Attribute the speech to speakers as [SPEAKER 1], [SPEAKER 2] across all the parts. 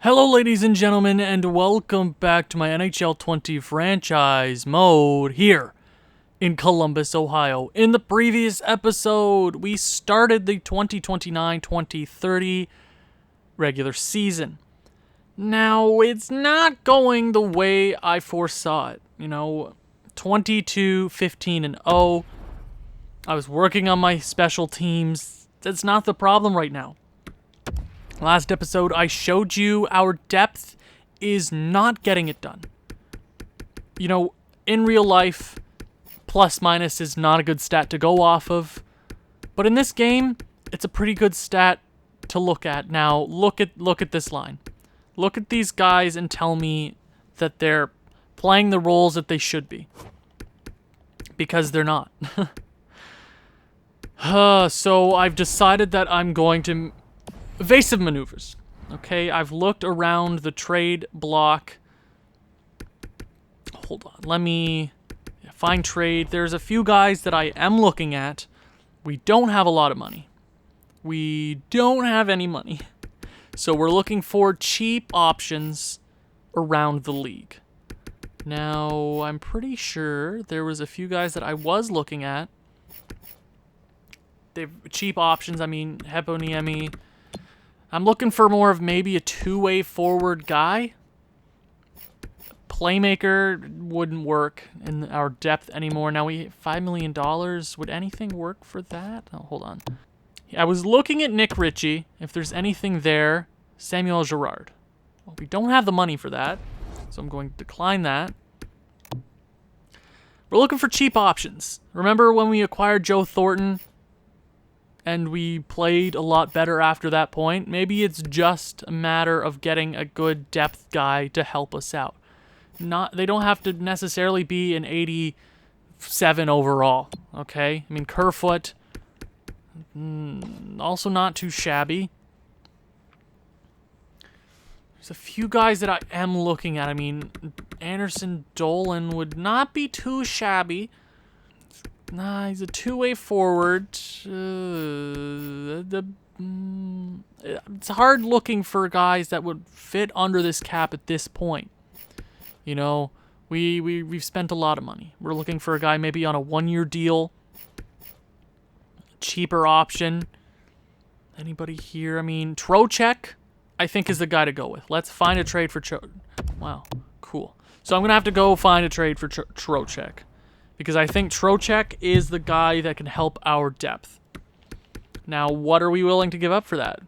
[SPEAKER 1] Hello ladies and gentlemen, and welcome back to my NHL 20 franchise mode here in Columbus, Ohio. In the previous episode, we started the 2029-2030 regular season. Now, it's not going the way I foresaw it. 22-15-0. I was working on my special teams. That's not the problem right now. Last episode, I showed you our depth is not getting it done. In real life, plus minus is not a good stat to go off of. But in this game, it's a pretty good stat to look at. Now, look at this line. Look at these guys and tell me that they're playing the roles that they should be. Because they're not. So I've decided that I'm going to... evasive maneuvers. Okay, I've looked around the trade block. Hold on, let me find trade. There's a few guys that I am looking at. We don't have a lot of money. We don't have any money. So we're looking for cheap options around the league. Now, I'm pretty sure there was a few guys that I was looking at. They've cheap options, Heponiemi. I'm looking for more of maybe a two-way forward guy. Playmaker wouldn't work in our depth anymore. Now we $5 million. Would anything work for that? Oh, hold on. I was looking at Nick Ritchie. If there's anything there, Samuel Girard. Well, we don't have the money for that, so I'm going to decline that. We're looking for cheap options. Remember when we acquired Joe Thornton? And we played a lot better after that point. Maybe it's just a matter of getting a good depth guy to help us out. They don't have to necessarily be an 87 overall, okay? Kerfoot, also not too shabby. There's a few guys that I am looking at. Anderson Dolan would not be too shabby. Nah, he's a two-way forward. It's hard looking for guys that would fit under this cap at this point. We've spent a lot of money. We're looking for a guy maybe on a one-year deal. Cheaper option. Anybody here? Trocheck, I think, is the guy to go with. Let's find a trade for Wow, cool. So I'm going to have to go find a trade for Trocheck. Because I think Trocheck is the guy that can help our depth. Now, what are we willing to give up for that?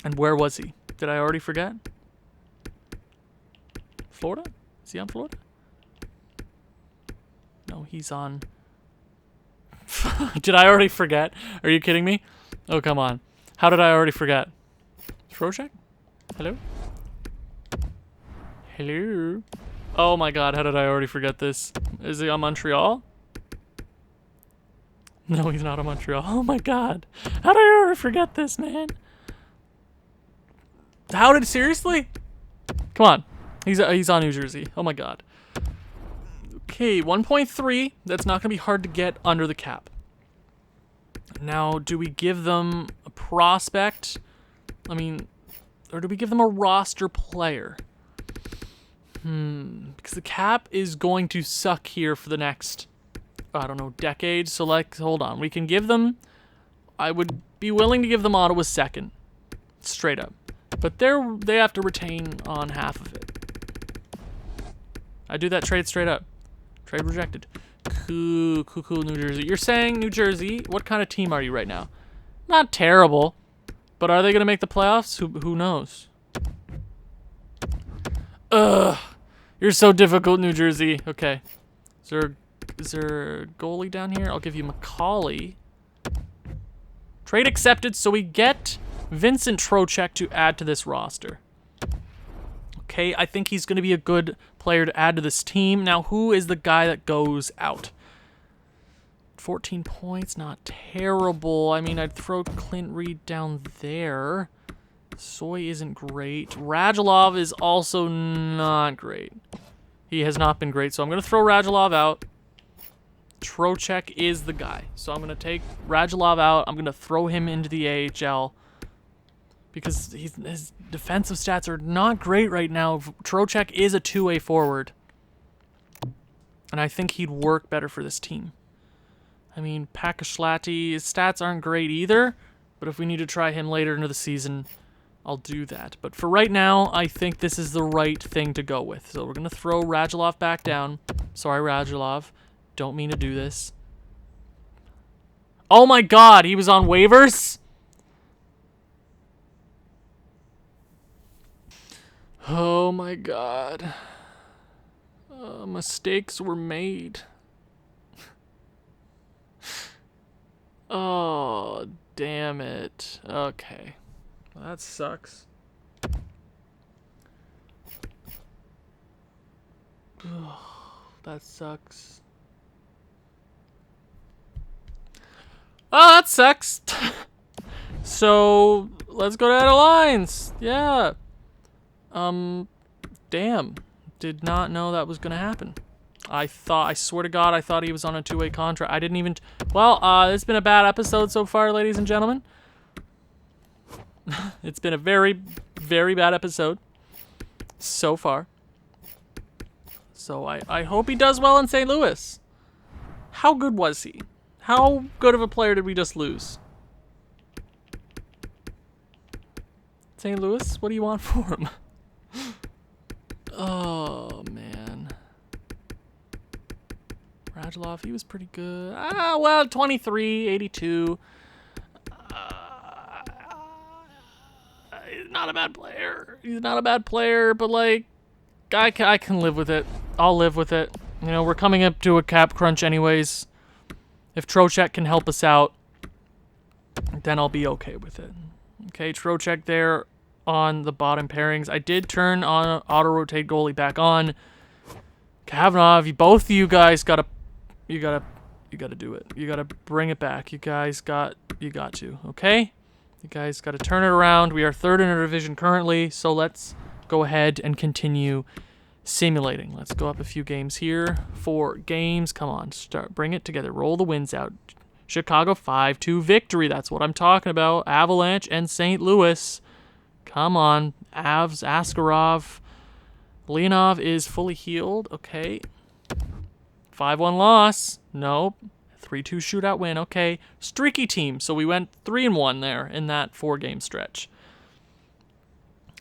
[SPEAKER 1] And where was he? Did I already forget? Florida? Is he on Florida? No, he's on... Did I already forget? Are you kidding me? Oh, come on. How did I already forget? Trocheck? Hello? Hello? Oh my god, how did I already forget this? Is he on Montreal? No, he's not on Montreal. Oh my god. How did I already forget this, man? Seriously? Come on. He's on New Jersey. Oh my god. Okay, 1.3. That's not going to be hard to get under the cap. Now, do we give them a prospect? Or do we give them a roster player? Because the cap is going to suck here for the next, decade. So, hold on. We can give them... I would be willing to give them Ottawa's second. Straight up. But they have to retain on half of it. I do that trade straight up. Trade rejected. Cool, New Jersey. You're saying New Jersey? What kind of team are you right now? Not terrible. But are they going to make the playoffs? Who knows? Ugh. You're so difficult, New Jersey. Okay. Is there a goalie down here? I'll give you Macaulay. Trade accepted, so we get Vincent Trocheck to add to this roster. Okay, I think he's going to be a good player to add to this team. Now, who is the guy that goes out? 14 points, not terrible. I'd throw Clint Reed down there. Soy isn't great. Radulov is also not great. He has not been great, so I'm going to throw Radulov out. Trocheck is the guy. So I'm going to take Radulov out. I'm going to throw him into the AHL. because his defensive stats are not great right now. Trocheck is a two-way forward, and I think he'd work better for this team. I mean, Pakashlati, his stats aren't great either, but if we need to try him later into the season, I'll do that. But for right now, I think this is the right thing to go with. So we're going to throw Radulov back down. Sorry, Radulov. Don't mean to do this. Oh my god, he was on waivers? Oh my god. Mistakes were made. Oh, damn it. Okay. Well, that sucks. That sucks. Oh, that sucks. So, let's go to out of lines. Yeah. Damn. Did not know that was gonna happen. I swear to God, I thought he was on a two-way contract. I didn't even... Well, it's been a bad episode so far, ladies and gentlemen. It's been a very, very bad episode so far. So I hope he does well in St. Louis. How good was he? How good of a player did we just lose? St. Louis, what do you want for him? Oh, man. Radulov, he was pretty good. Ah, well, 23, 82. He's not a bad player. He's not a bad player, but, like, I can live with it. I'll live with it. You know, we're coming up to a cap crunch anyways. If Trocheck can help us out, then I'll be okay with it. Okay, Trocheck there on the bottom pairings. I did turn on auto-rotate goalie back on. Kavanagh, both of you guys gotta do it. You gotta bring it back. You got to, okay? You guys gotta turn it around. We are third in our division currently, so let's go ahead and continue simulating. Let's go up a few games here. 4 games. Come on, bring it together. Roll the wins out. Chicago 5-2 victory. That's what I'm talking about. Avalanche and St. Louis. Come on, Avs, Askarov. Leonov is fully healed. Okay. 5-1 loss. Nope. 3-2 shootout win. Okay. Streaky team. So we went 3-1 there in that 4-game stretch.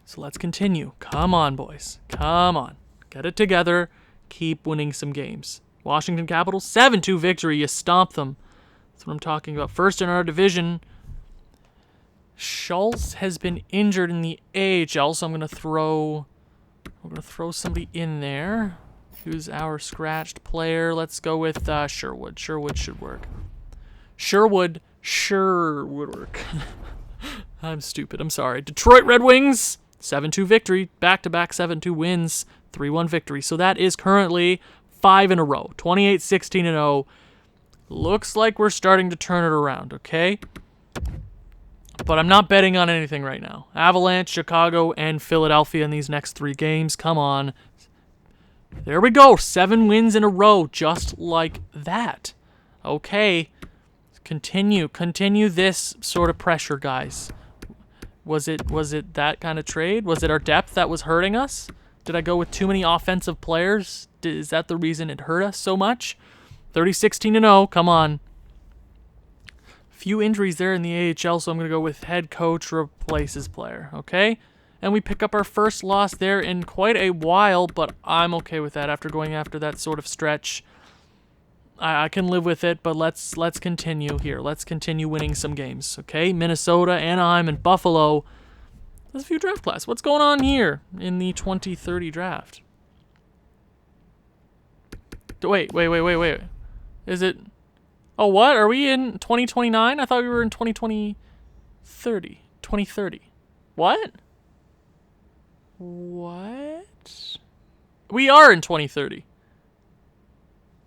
[SPEAKER 1] So let's continue. Come on, boys. Come on. Get it together. Keep winning some games. Washington Capitals, 7-2 victory. You stomp them. That's what I'm talking about. First in our division. Schultz has been injured in the AHL, so we're gonna throw somebody in there. Who's our scratched player? Let's go with Sherwood. Sherwood should work. Sherwood would work. I'm stupid. I'm sorry. Detroit Red Wings, 7-2 victory. Back-to-back 7-2 wins. 3-1 victory. So that is currently 5 in a row. 28-16-0. Looks like we're starting to turn it around, okay? But I'm not betting on anything right now. Avalanche, Chicago, and Philadelphia in these next 3 games. Come on. There we go. 7 wins in a row, just like that. Okay. Continue this sort of pressure, guys. Was it that kind of trade? Was it our depth that was hurting us? Did I go with too many offensive players? Is that the reason it hurt us so much? 30-16-0. Come on. Few injuries there in the AHL, so I'm going to go with head coach replaces player, okay? And we pick up our first loss there in quite a while, but I'm okay with that after going after that sort of stretch. I can live with it, but let's continue here. Let's continue winning some games, okay? Minnesota, Anaheim, and Buffalo. There's a few draft class. What's going on here in the 2030 draft? Wait. Is it... Oh, what? Are we in 2029? I thought we were in 2030. 2030. What? What? We are in 2030.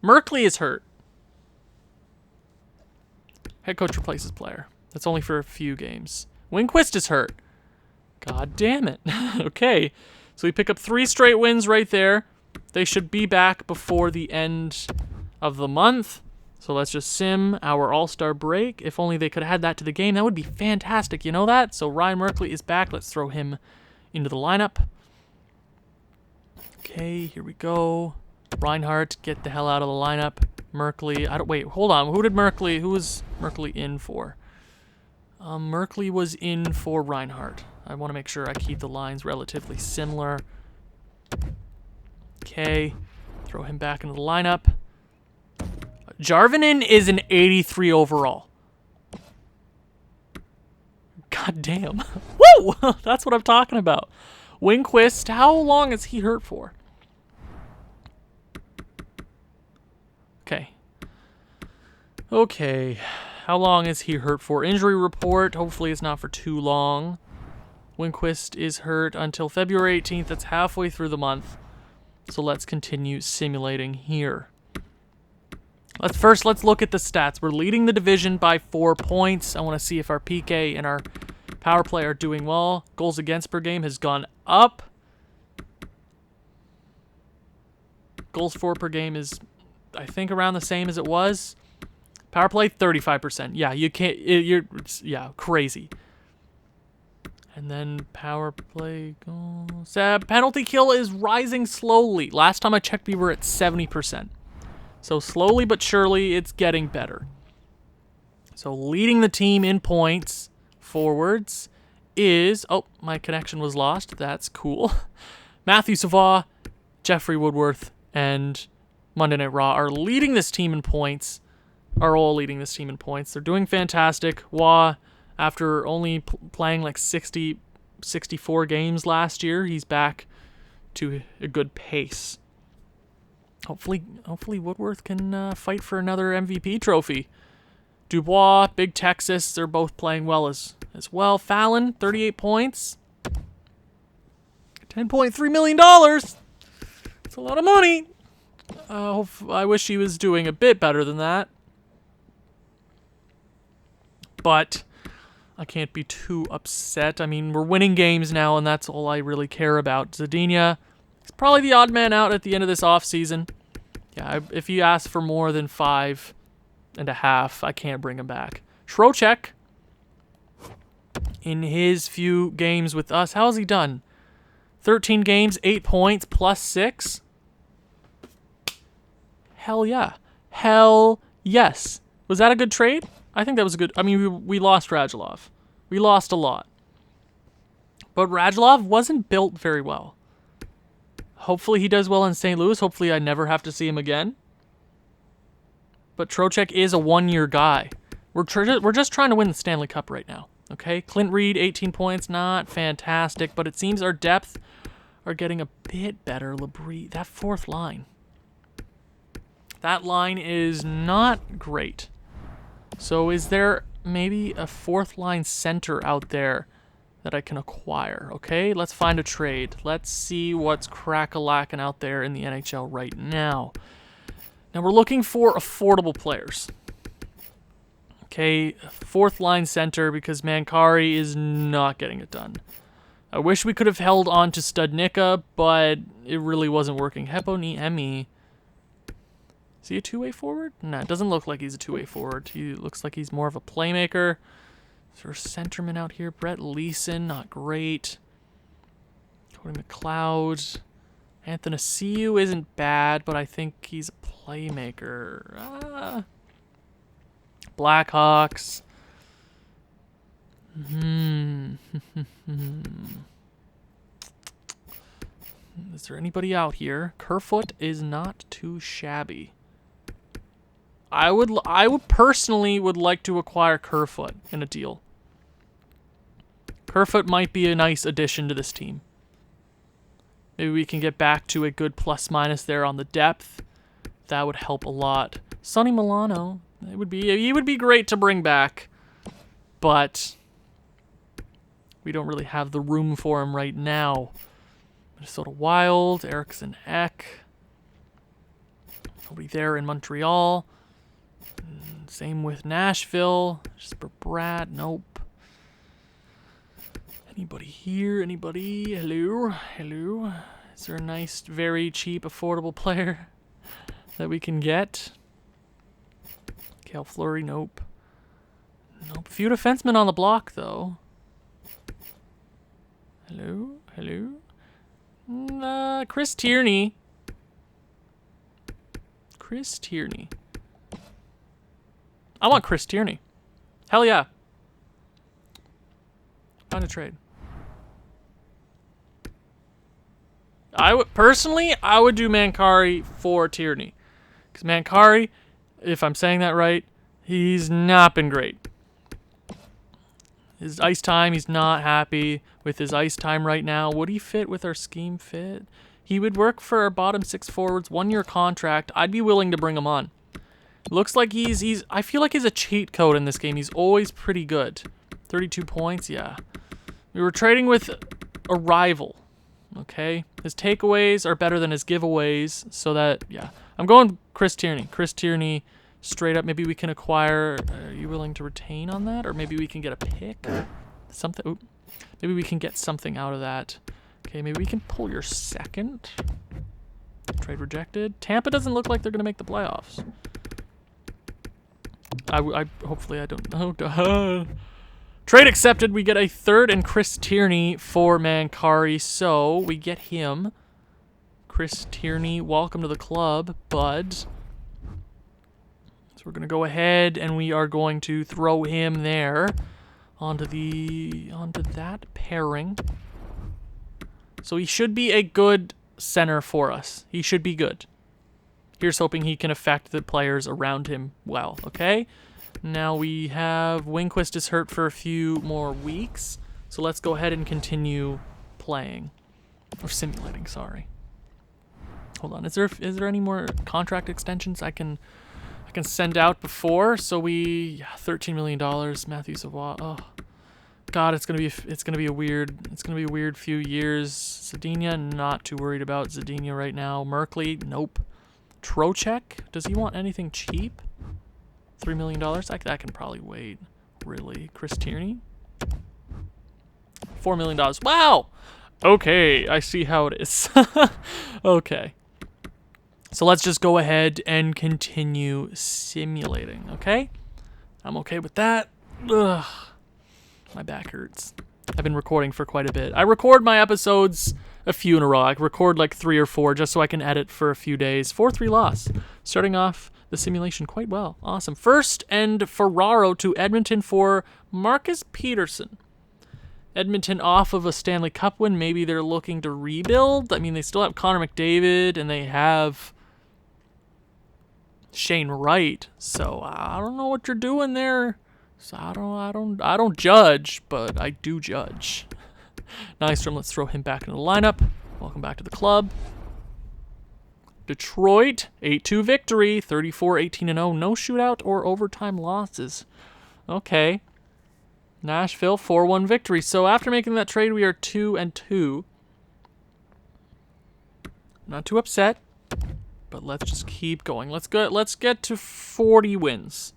[SPEAKER 1] Merkley is hurt. Head coach replaces player. That's only for a few games. Winquist is hurt. God damn it. Okay. So we pick up 3 straight wins right there. They should be back before the end of the month. So let's just sim our all-star break. If only they could have had that to the game. That would be fantastic. You know that? So Ryan Merkley is back. Let's throw him into the lineup. Okay, here we go. Reinhardt, get the hell out of the lineup. Merkley, wait, hold on. Who was Merkley in for? Merkley was in for Reinhardt. I want to make sure I keep the lines relatively similar. Okay, throw him back into the lineup. Jarvinen is an 83 overall. God damn. Woo! That's what I'm talking about. Winquist, how long is he hurt for? Okay. How long is he hurt for? Injury report. Hopefully it's not for too long. Winquist is hurt until February 18th. That's halfway through the month. So let's continue simulating here. Let's look at the stats. We're leading the division by 4 points. I want to see if our PK and our power play are doing well. Goals against per game has gone up. Goals for per game is, I think, around the same as it was. Power play, 35%. Yeah, you can't, yeah, crazy. And then power play goals. Penalty kill is rising slowly. Last time I checked, we were at 70%. So slowly but surely, it's getting better. So leading the team in points, forwards, is... Oh, my connection was lost. That's cool. Matthew Savoie, Jeffrey Woodworth, and Monday Night Raw are leading this team in points. Are all leading this team in points. They're doing fantastic. Wah, after only playing like 64 games last year, he's back to a good pace. Hopefully Woodworth can fight for another MVP trophy. Dubois, Big Texas, they're both playing well as well. Fallon, 38 points. $10.3 million. That's a lot of money. I wish he was doing a bit better than that. But I can't be too upset. I mean, we're winning games now, and that's all I really care about. Zadina, he's probably the odd man out at the end of this offseason. Yeah, if you ask for more than 5.5, I can't bring him back. Trocheck, in his few games with us, how has he done? 13 games, 8 points, plus 6? Hell yeah. Hell yes. Was that a good trade? I think that was a good... I mean, we lost Radulov. We lost a lot. But Radulov wasn't built very well. Hopefully he does well in St. Louis. Hopefully I never have to see him again. But Trocheck is a one-year guy. We're just trying to win the Stanley Cup right now. Okay? Clint Reed, 18 points. Not fantastic. But it seems our depth are getting a bit better. Labrie, that fourth line. That line is not great. So is there maybe a fourth line center out there that I can acquire? Okay, let's find a trade. Let's see what's crack-a-lackin' out there in the NHL right now. Now we're looking for affordable players. Okay, fourth line center because Mankari is not getting it done. I wish we could have held on to Studnicka, but it really wasn't working. Heponiemi. Is he a two-way forward? No, it doesn't look like he's a two-way forward. He looks like he's more of a playmaker. Is there a centerman out here? Brett Leeson, not great. Cody McLeod. Athanasiou isn't bad, but I think he's a playmaker. Blackhawks. Is there anybody out here? Kerfoot is not too shabby. I would personally like to acquire Kerfoot in a deal. Kerfoot might be a nice addition to this team. Maybe we can get back to a good plus-minus there on the depth. That would help a lot. Sonny Milano, he would be great to bring back, but we don't really have the room for him right now. Minnesota Wild, Eriksson Ek. Nobody there in Montreal. Same with Nashville. Jesper Bratt, nope. Anybody here? Anybody? Hello? Hello? Is there a nice, very cheap, affordable player that we can get? Kale Fleury, nope. Nope. Few defensemen on the block, though. Hello? Chris Tierney. Chris Tierney. I want Chris Tierney. Hell yeah. Find a trade. Personally, I would do Mancari for Tierney. Because Mancari, if I'm saying that right, he's not been great. His ice time, he's not happy with his ice time right now. Would he fit with our scheme fit? He would work for our bottom 6 forwards, 1-year contract. I'd be willing to bring him on. Looks like I feel like he's a cheat code in this game. He's always pretty good. 32 points, yeah. We were trading with a rival, okay? His takeaways are better than his giveaways, so that, yeah. I'm going Chris Tierney. Chris Tierney, straight up. Maybe we can acquire, are you willing to retain on that? Or maybe we can get a pick? Something, ooh. Maybe we can get something out of that. Okay, maybe we can pull your second. Trade rejected. Tampa doesn't look like they're going to make the playoffs. Hopefully I don't know. Trade accepted. We get a third and Chris Tierney for Mancari. So we get him. Chris Tierney, welcome to the club, bud. So we're going to go ahead and we are going to throw him there onto that pairing. So he should be a good center for us. He should be good. Here's hoping he can affect the players around him well, okay? Now we have Winquist is hurt for a few more weeks. So let's go ahead and continue playing. Or simulating, sorry. Hold on. Is there any more contract extensions I can send out before? So $13 million, Matthew Savoie. Oh. God, it's gonna be a weird few years. Zadina, not too worried about Zadina right now. Merkley, nope. Trocheck, does he want anything cheap? $3 million? That can probably wait. Really? Chris Tierney? $4 million. Wow! Okay, I see how it is. Okay. So let's just go ahead and continue simulating, okay? I'm okay with that. Ugh. My back hurts. I've been recording for quite a bit. I record my episodes a few in a row. I record like 3 or 4 just so I can edit for a few days. 4-3 loss. Starting off the simulation quite well. Awesome. First and Ferraro to Edmonton for Marcus Peterson. Edmonton off of a Stanley Cup win. Maybe they're looking to rebuild. I mean, they still have Connor McDavid and they have Shane Wright. So I don't know what you're doing there. So I don't judge, but I do judge. Nystrom, let's throw him back into the lineup. Welcome back to the club. Detroit, 8-2 victory, 34-18-0. No shootout or overtime losses. Okay. Nashville, 4-1 victory. So after making that trade, we are 2-2. Not too upset, but let's just keep going. Let's get to 40 wins.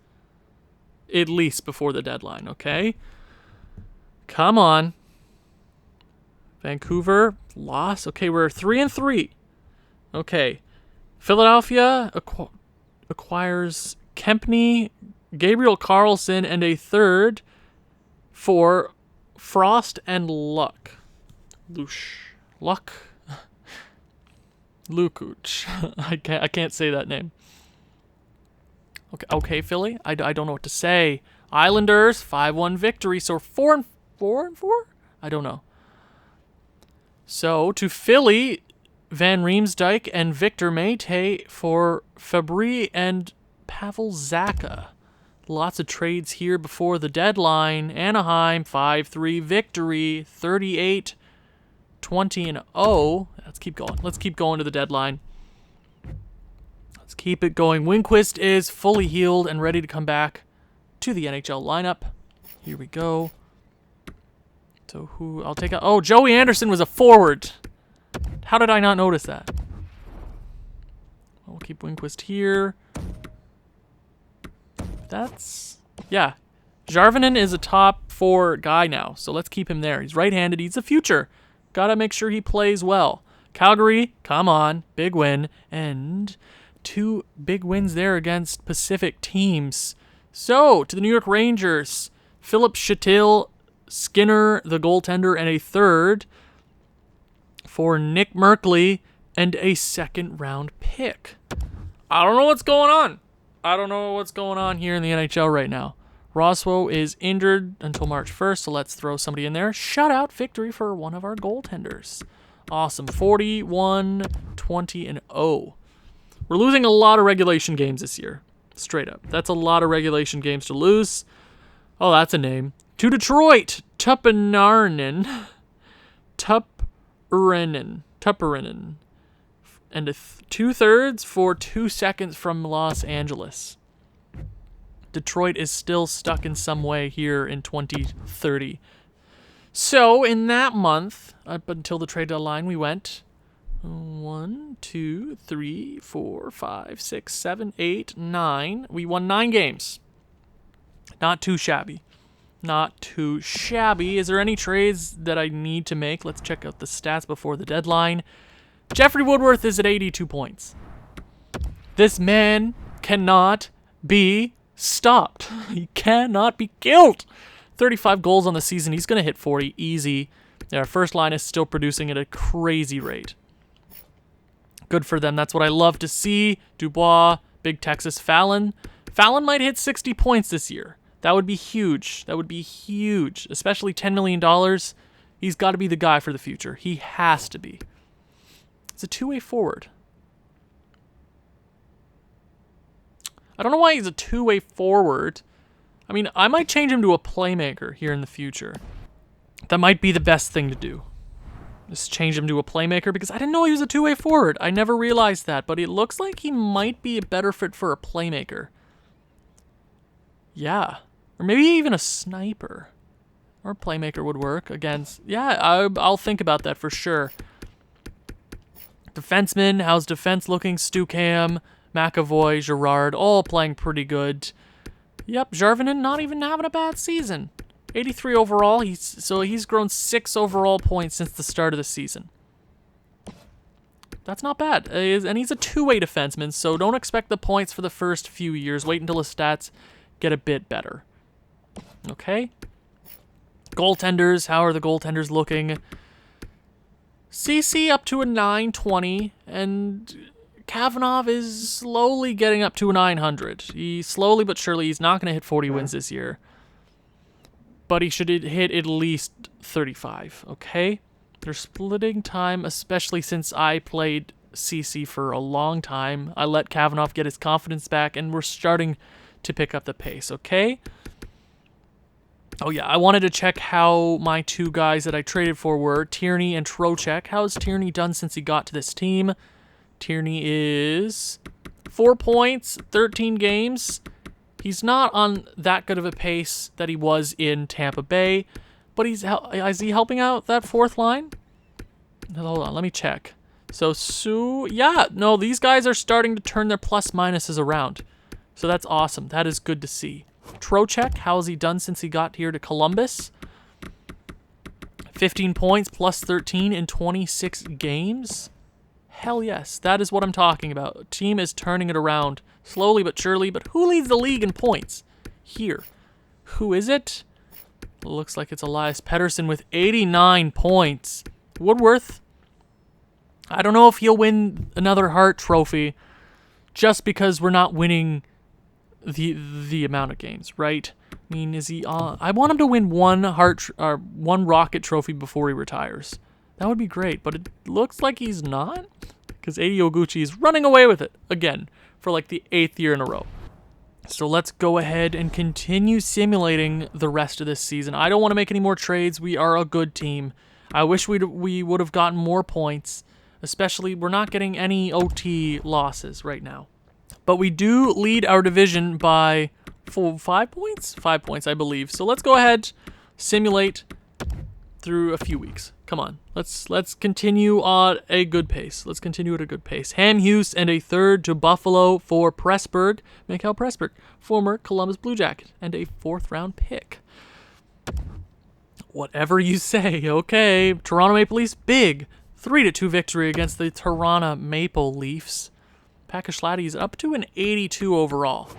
[SPEAKER 1] At least before the deadline, okay? Come on. Vancouver, loss. Okay, we're 3-3. Okay. Philadelphia acquires Kempney, Gabriel Carlson, and a third for Frost and Luck. Luck? Lukuch. I can't say that name. Okay, Philly. I don't know what to say. Islanders, 5-1 victory. So 4-4? I don't know. So to Philly, Van Riemsdyk and Victor Mete for Fabry and Pavel Zacha. Lots of trades here before the deadline. Anaheim, 5-3 victory. 38-20-0. Let's keep going. Let's keep going to the deadline. Let's keep it going. Winquist is fully healed and ready to come back to the NHL lineup. Here we go. So who I'll take out? Oh, Joey Anderson was a forward. How did I not notice that? We'll keep Winquist here. Yeah. Jarvinen is a top 4 guy now, so let's keep him there. He's right-handed. He's the future. Gotta make sure he plays well. Calgary, come on. Big win. And 2 big wins there against Pacific teams. So, to the New York Rangers, Philip Chattil, Skinner, the goaltender, and a third for Nick Merkley and a second-round pick. I don't know what's going on. I don't know what's going on here in the NHL right now. Roswo is injured until March 1st, so let's throw somebody in there. Shutout victory for one of our goaltenders. Awesome. 41-20-0. We're losing a lot of regulation games this year. Straight up. That's a lot of regulation games to lose. Oh, that's a name. To Detroit, Tupperinen. And a 2/3 for 2 seconds from Los Angeles. Detroit is still stuck in some way here in 2030. So, in that month, up until the trade deadline, we went 1, 2, 3, 4, 5, 6, 7, 8, 9. We won 9 games. Not too shabby. Not too shabby. Is there any trades that I need to make? Let's check out the stats before the deadline. Jeffrey Woodworth is at 82 points. This man cannot be stopped. He cannot be killed. 35 goals on the season. He's going to hit 40 easy. Our first line is still producing at a crazy rate. Good for them. That's what I love to see. Dubois, Big Texas, Fallon. Fallon might hit 60 points this year. That would be huge. That would be huge. Especially $10 million. He's got to be the guy for the future. He has to be. It's a two-way forward. I don't know why he's a two-way forward. I mean, I might change him to a playmaker here in the future. That might be the best thing to do. Just change him to a playmaker because I didn't know he was a two-way forward. I never realized that, but it looks like he might be a better fit for a playmaker. Yeah. Or maybe even a sniper. Or a playmaker would work against... Yeah, I'll think about that for sure. Defenseman, how's defense looking? Stucam, McAvoy, Girard, all playing pretty good. Yep, Jarvinen not even having a bad season. 83 overall. He's grown 6 overall points since the start of the season. That's not bad. And he's a two-way defenseman, so don't expect the points for the first few years. Wait until his stats get a bit better. Okay? Goaltenders, how are the goaltenders looking? CC up to a 920, and Kavanagh is slowly getting up to a 900. Slowly but surely, he's not going to hit 40 wins this year. But he should hit at least 35, okay? They're splitting time, especially since I played CC for a long time. I let Kavanagh get his confidence back, and we're starting to pick up the pace, okay? Oh yeah, I wanted to check how my 2 guys that I traded for were, Tierney and Trocheck. How's Tierney done since he got to this team? Tierney is 4 points, 13 games. He's not on that good of a pace that he was in Tampa Bay, but is he helping out that 4th line? Hold on, let me check. So, yeah, no, these guys are starting to turn their plus minuses around. So that's awesome. That is good to see. Trocheck, how has he done since he got here to Columbus? 15 points, plus 13 in 26 games. Hell yes, that is what I'm talking about. Team is turning it around, slowly but surely. But who leads the league in points? Here. Who is it? Looks like it's Elias Pettersson with 89 points. Woodworth, I don't know if he'll win another Hart Trophy just because we're not winning the amount of games, right? I mean, is he on? I want him to win one Rocket Trophy before he retires. That would be great, but it looks like he's not, because Eddie Oguchi is running away with it again for like the 8th year in a row. So let's go ahead and continue simulating the rest of this season. I don't want to make any more trades. We are a good team. I wish we would have gotten more points, especially we're not getting any OT losses right now. But we do lead our division by 5 points? 5 points, I believe. So let's go ahead, simulate through a few weeks. Come on, let's continue on a good pace. Let's continue at a good pace. Ham Hughes and a 3rd to Buffalo for Pressburg. Mikhail Pressburg, former Columbus Blue Jacket, and a 4th round pick. Whatever you say, okay. Toronto Maple Leafs, big 3-2 victory against the Toronto Maple Leafs. Pakashlati is up to an 82 overall.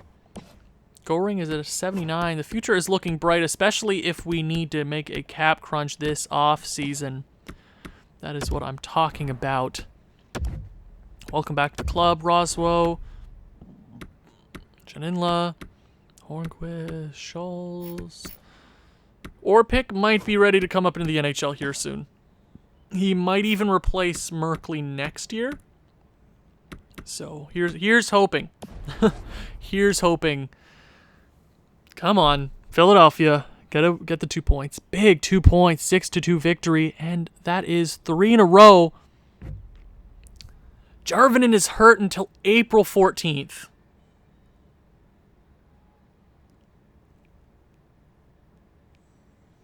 [SPEAKER 1] Goring is at a 79. The future is looking bright, especially if we need to make a cap crunch this off season. That is what I'm talking about. Welcome back to the club, Roswo. Janinla. Hornquist. Scholes. Orpik might be ready to come up into the NHL here soon. He might even replace Merkley next year. So here's hoping. Here's hoping. Come on, Philadelphia. Get the 2 points. Big 2 points, 6-2 victory, and that is 3 in a row. Jarvinen is hurt until April 14th.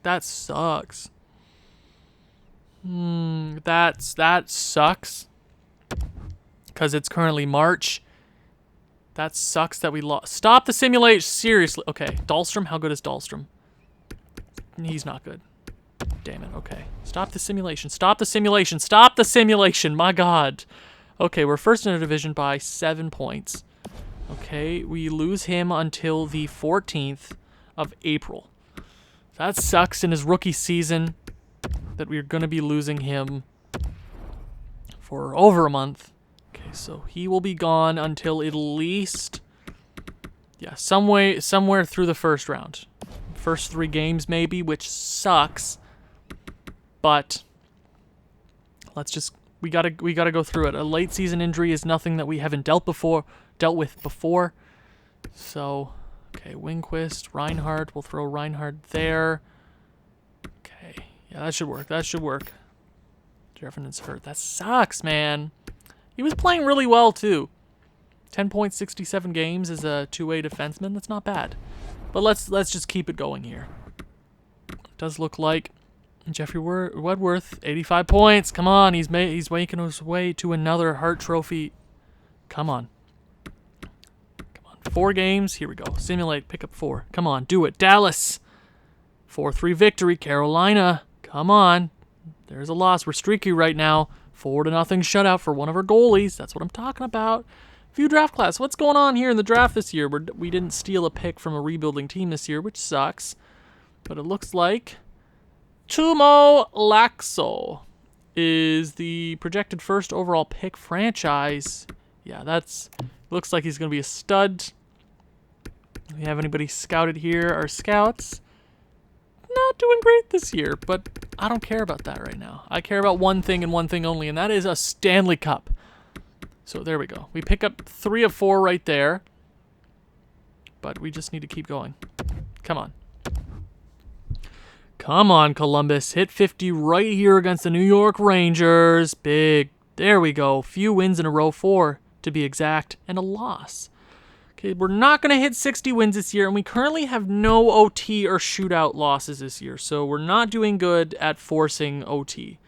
[SPEAKER 1] That sucks. That sucks. Because it's currently March. That sucks that we lost. Stop the simulation. Seriously. Okay. Dahlstrom. How good is Dahlstrom? He's not good. Damn it. Okay. Stop the simulation. Stop the simulation. Stop the simulation. My God. Okay. We're first in our division by 7 points. Okay. We lose him until the 14th of April. That sucks in his rookie season that we're going to be losing him for over a month. Okay, so he will be gone until at least, yeah, somewhere through the first round. First 3 games maybe, which sucks. But we gotta go through it. A late season injury is nothing that we haven't dealt with before. So, okay, Winquist, Reinhardt. We'll throw Reinhardt there. Okay, yeah, that should work. That should work. Jefferson's hurt. That sucks, man. He was playing really well, too. 10.67 games as a two-way defenseman. That's not bad. But let's just keep it going here. It does look like Jeffrey Wedworth, 85 points. Come on, he's making his way to another Hart Trophy. Come on. Come on. 4 games. Here we go. Simulate. Pick up 4. Come on. Do it. Dallas. 4-3 victory. Carolina. Come on. There's a loss. We're streaky right now. 4-0 shutout for one of our goalies. That's what I'm talking about. Few draft class. What's going on here in the draft this year? We didn't steal a pick from a rebuilding team this year, which sucks. But it looks like Tumo Laxo is the projected first overall pick franchise. Yeah, looks like he's going to be a stud. Do we have anybody scouted here? Our scouts not doing great this year, but I don't care about that right now. I care about one thing and one thing only, and that is a Stanley Cup. So there we go. We pick up 3 of 4 right there, but we just need to keep going. Come on. Come on, Columbus. Hit 50 right here against the New York Rangers. Big. There we go. Few wins in a row, 4 to be exact, and a loss. Okay, we're not going to hit 60 wins this year, and we currently have no OT or shootout losses this year, so we're not doing good at forcing OT.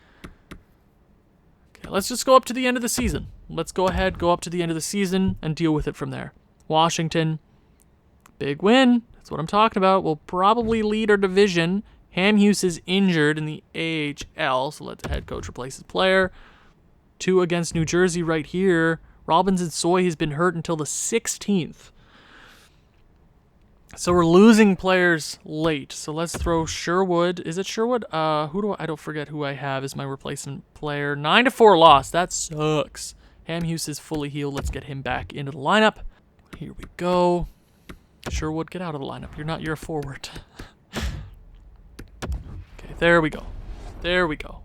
[SPEAKER 1] Okay, let's just go up to the end of the season. Let's go ahead, go up to the end of the season, and deal with it from there. Washington, big win. That's what I'm talking about. We'll probably lead our division. Hamhuis is injured in the AHL, so let the head coach replace his player. 2 against New Jersey right here. Robbins and Soy has been hurt until the 16th. So we're losing players late. So let's throw Sherwood. Is it Sherwood? I don't forget who I have as my replacement player. 9-4 loss. That sucks. Hamhuis is fully healed. Let's get him back into the lineup. Here we go. Sherwood, get out of the lineup. You're a forward. Okay, there we go. There we go.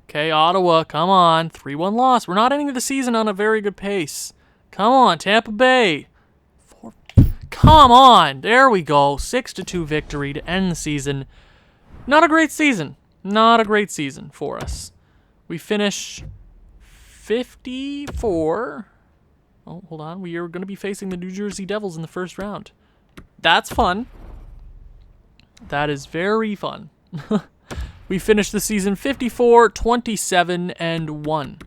[SPEAKER 1] Okay, Ottawa, come on. 3-1 loss. We're not ending the season on a very good pace. Come on, Tampa Bay. Come on. There we go. 6-2 victory to end the season. Not a great season. Not a great season for us. We finish 54. Oh, hold on. We are going to be facing the New Jersey Devils in the first round. That's fun. That is very fun. We finished the season 54-27-1.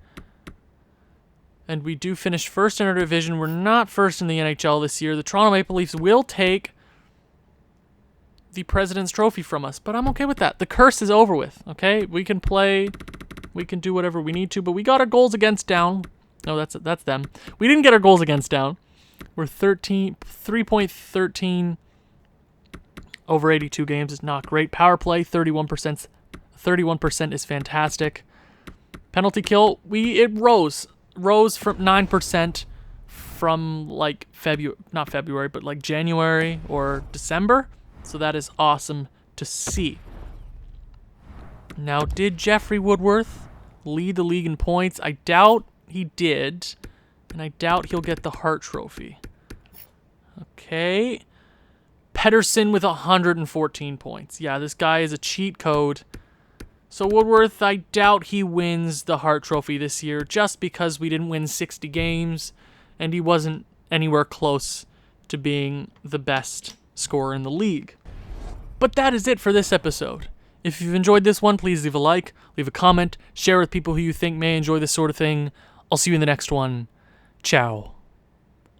[SPEAKER 1] And we do finish first in our division. We're not first in the NHL this year. The Toronto Maple Leafs will take the President's Trophy from us, but I'm okay with that. The curse is over with, okay? We can play, we can do whatever we need to, but we got our goals against down. No, that's them. We didn't get our goals against down. We're 3.13 over 82 games is not great. Power play, 31% is fantastic. Penalty kill, it rose from 9% from like not February, but like January or December. So that is awesome to see. Now, did Jeffrey Woodworth lead the league in points? I doubt he did, and I doubt he'll get the Hart Trophy. Okay. Pedersen with 114 points. Yeah, this guy is a cheat code. So Woodworth, I doubt he wins the Hart Trophy this year just because we didn't win 60 games and he wasn't anywhere close to being the best scorer in the league. But that is it for this episode. If you've enjoyed this one, please leave a like, leave a comment, share with people who you think may enjoy this sort of thing. I'll see you in the next one. Ciao.